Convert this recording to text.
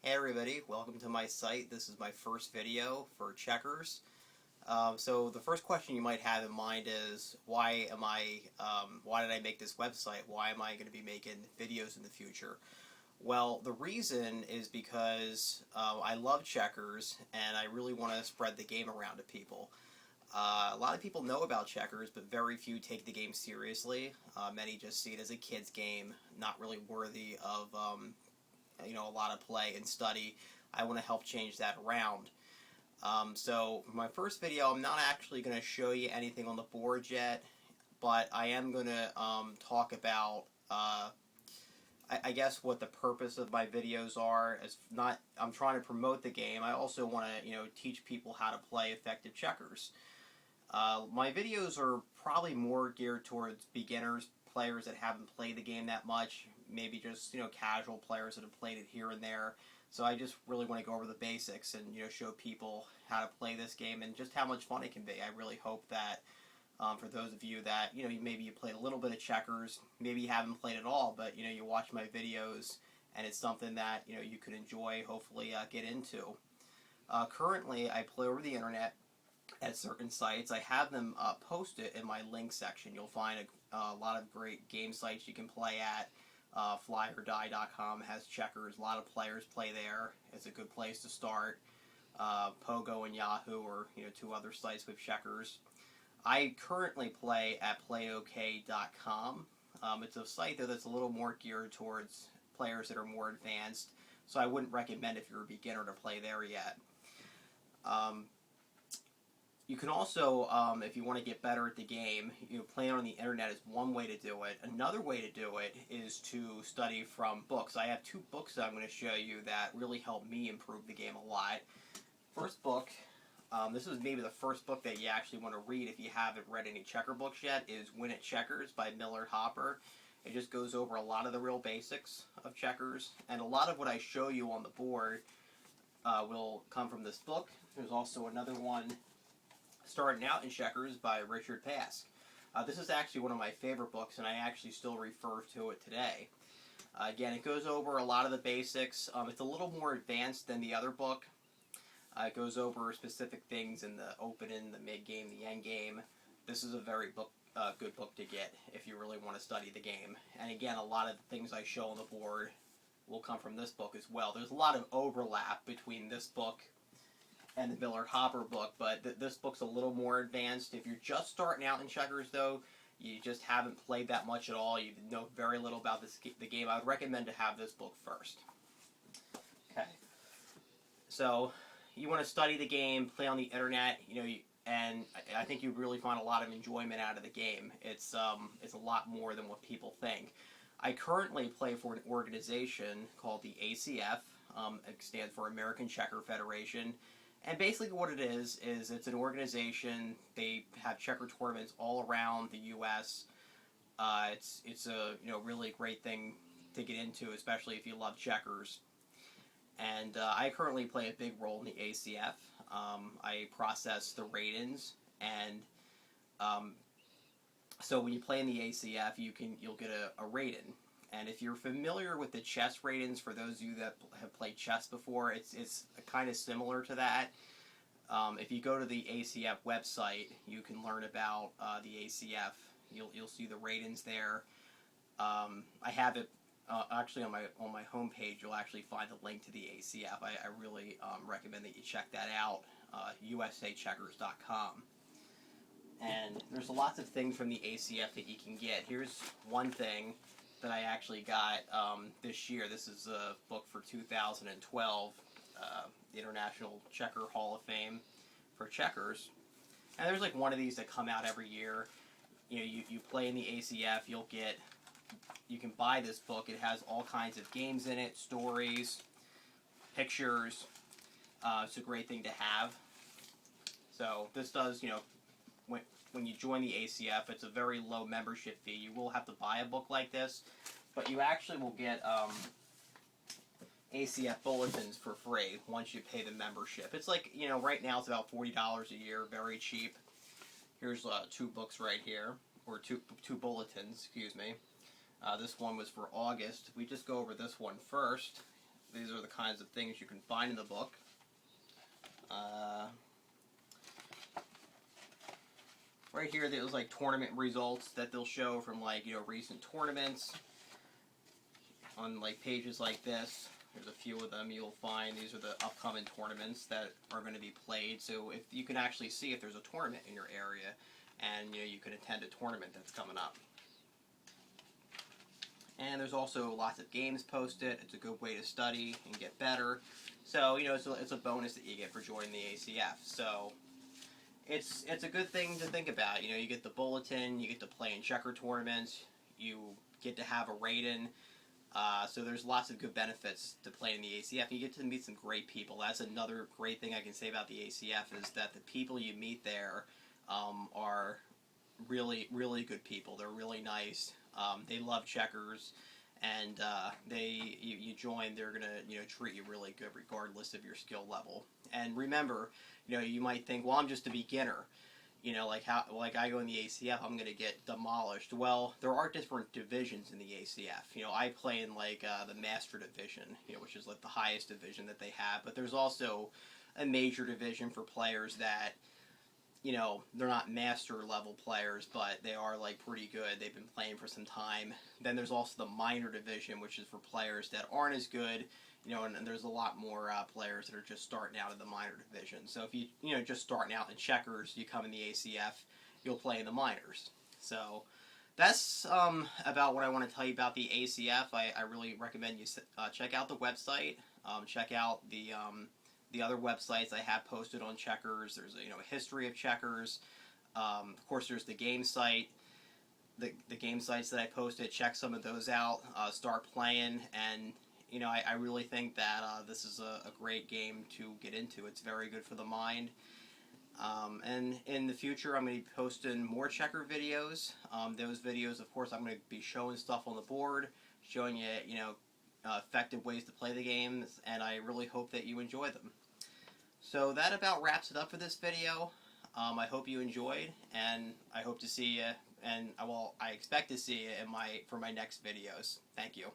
Hey everybody, welcome to my site. This is my first video for checkers. So the first question you might have in mind is, why did I make this website? Why am I going to be making videos in the future? Well, the reason is because I love checkers and I really want to spread the game around to people. A lot of people know about checkers, but very few take the game seriously. Many just see it as a kid's game, not really worthy of a lot of play and study. I want to help change that around. So for my first video, I'm not actually going to show you anything on the board yet, but I am going to talk about I guess what the purpose of my videos are. I'm trying to promote the game. I also want to teach people how to play effective checkers. My videos are probably more geared towards beginners, players that haven't played the game that much, maybe just casual players that have played it here and there. So I just really want to go over the basics and show people how to play this game and just how much fun it can be. I really hope that for those of you that maybe you played a little bit of checkers, maybe you haven't played at all, but you watch my videos and it's something that you could enjoy, hopefully get into. Currently, I play over the internet at certain sites. I have them posted in my link section. You'll find a lot of great game sites you can play at. FlyOrDie.com has checkers. A lot of players play there. It's a good place to start. Pogo and Yahoo are two other sites with checkers. I currently play at PlayOK.com. It's a site though that's a little more geared towards players that are more advanced, so I wouldn't recommend if you're a beginner to play there yet. You can also, if you want to get better at the game, playing on the internet is one way to do it. Another way to do it is to study from books. I have two books that I'm going to show you that really helped me improve the game a lot. First book, this is maybe the first book that you actually want to read if you haven't read any checker books yet, is Win at Checkers by Millard Hopper. It just goes over a lot of the real basics of checkers, and a lot of what I show you on the board will come from this book. There's also another one, Starting Out in Checkers by Richard Pask. This is actually one of my favorite books, and I actually still refer to it today. Again, it goes over a lot of the basics. It's a little more advanced than the other book. It goes over specific things in the opening, the mid-game, the end-game. This is a very good book to get if you really want to study the game. And again, a lot of the things I show on the board will come from this book as well. There's a lot of overlap between this book and the Millard Hopper book, but this book's a little more advanced. If you're just starting out in checkers, though, you just haven't played that much at all, you know very little about the game, I would recommend to have this book first. Okay. So, you want to study the game, play on the internet, and I think you'd really find a lot of enjoyment out of the game. It's a lot more than what people think. I currently play for an organization called the ACF. It stands for American Checker Federation. And basically what it is it's an organization. They have checker tournaments all around the U.S. It's a really great thing to get into, especially if you love checkers. And I currently play a big role in the ACF. I process the ratings, and so when you play in the ACF, you'll get a rating. And if you're familiar with the chess ratings, for those of you that have played chess before, it's kind of similar to that. If you go to the ACF website, you can learn about the ACF. You'll see the ratings there. I have it actually on my homepage. You'll actually find the link to the ACF. I really recommend that you check that out. USAcheckers.com. And there's lots of things from the ACF that you can get. Here's one thing that I actually got this year. This is a book for 2012, the International Checker Hall of Fame for checkers. And there's like one of these that come out every year. You play in the ACF, you can buy this book. It has all kinds of games in it, stories, pictures. It's a great thing to have. So this does, when you join the ACF, it's a very low membership fee. You will have to buy a book like this, but you actually will get ACF bulletins for free once you pay the membership. It's like, right now it's about $40 a year, very cheap. Here's two books right here, or two bulletins, excuse me. This one was for August. We just go over this one first. these are the kinds of things you can find in the book. Right here, there's like tournament results that they'll show from like, you know, recent tournaments. On like pages like this, there's a few of them you'll find. These are the upcoming tournaments that are going to be played. So if you can actually see if there's a tournament in your area, and you know, you can attend a tournament that's coming up. And there's also lots of games posted. It's a good way to study and get better. So, you know, it's a bonus that you get for joining the ACF. So it's a good thing to think about. You know, you get the bulletin, you get to play in checker tournaments, you get to have a rating. So there's lots of good benefits to playing the ACF. You get to meet some great people. That's another great thing I can say about the ACF is that the people you meet there are really, really good people. They're really nice. They love checkers, and you join, they're gonna, you know, treat you really good regardless of your skill level. And remember, you know, you might think, well, I'm just a beginner. You know, like I go in the ACF, I'm gonna get demolished. Well, there are different divisions in the ACF. You know, I play in like the Master Division, you know, which is like the highest division that they have. But there's also a major division for players that, you know, they're not master level players, but they are like pretty good. They've been playing for some time. Then there's also the minor division, which is for players that aren't as good. You know, and there's a lot more players that are just starting out in the minor division. So if you know, just starting out in checkers, you come in the ACF, you'll play in the minors. So that's about what I want to tell you about the ACF. I really recommend you check out the website. Check out the other websites I have posted on checkers. There's a, you know, a history of checkers. Of course, there's the game site. The game sites that I posted. Check some of those out. Start playing, and you know, I really think that this is a great game to get into. It's very good for the mind. And in the future, I'm going to be posting more checker videos. Those videos, of course, I'm going to be showing stuff on the board, showing you, you know, effective ways to play the games, and I really hope that you enjoy them. So that about wraps it up for this video. I hope you enjoyed, and I hope to see you, and I expect to see you for my next videos. Thank you.